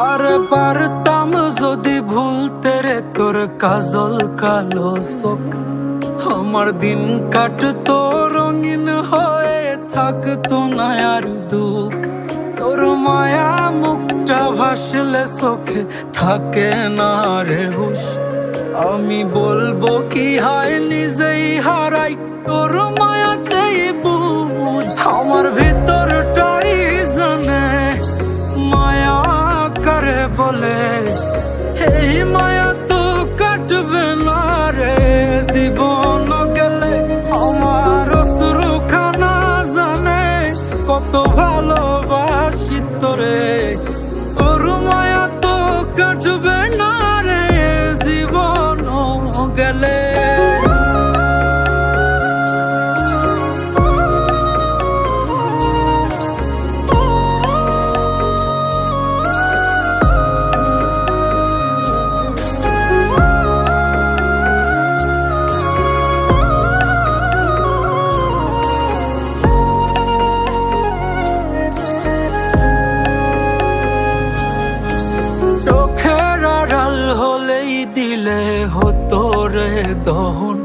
আরে পারতাম যদি ভুলতে রে তোর কাজল কালো চোখ, আমার দিন কাটতো রঙিন হয়ে থাকতো না আর দুঃখ। তোর মায়া মুখটা ভাসলে চোখে থাকে না রে হুশ, আমি বলবো কি হয় নিজেই হারাই তোর মায়াতেই বুঝ। আমার ভিতরটাই জানে মায়া করে বলে, এই মায়া তো কাটবে না রে জীবন গেলে। আমার অশ্রুখানা জানে কত ভালোবাসি তোরে, তোর মায়া তো কাটবে না রে জীবন গেলে। চোখের আড়াল হলেই দিলে হতো রে দহন,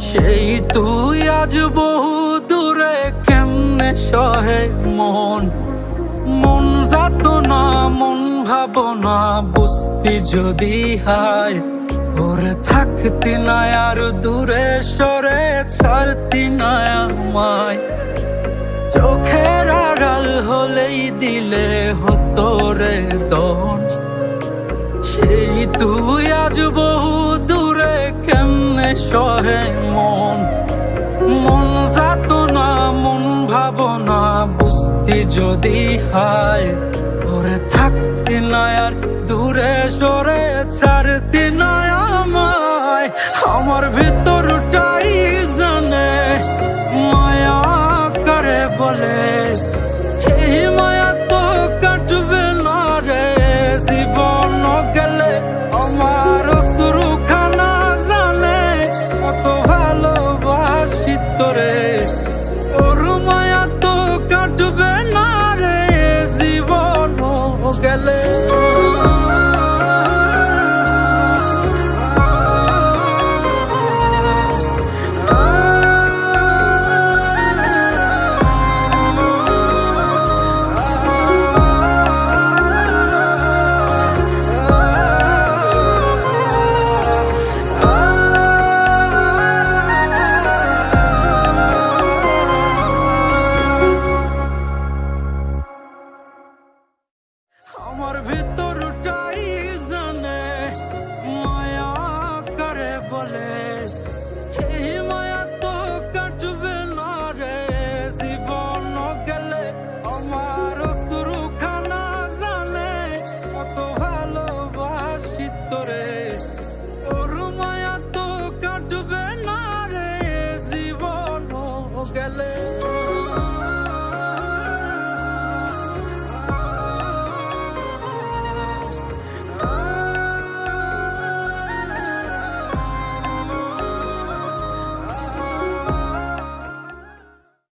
সেই তুই আজ বহু দূরে কেমনে সহে মন। মন যাত না মন ভাবনা বুঝতি যদি হায়, ওরে থাকতি না আর দূরে সরে ছাড়তি না আমায়। চোখের আড়াল হলেই দিলে হতো রে দহন, সেই তুই আজ বহু দূরে কেমনে সহে মন। মন যাত না মন ভাবনা বুঝতি যদি হায়, ওরে থাকতি না আর দূরে সরে ছাড়তি না আমায়। আমার ভিতরটাই জানে মায়া করে বলে,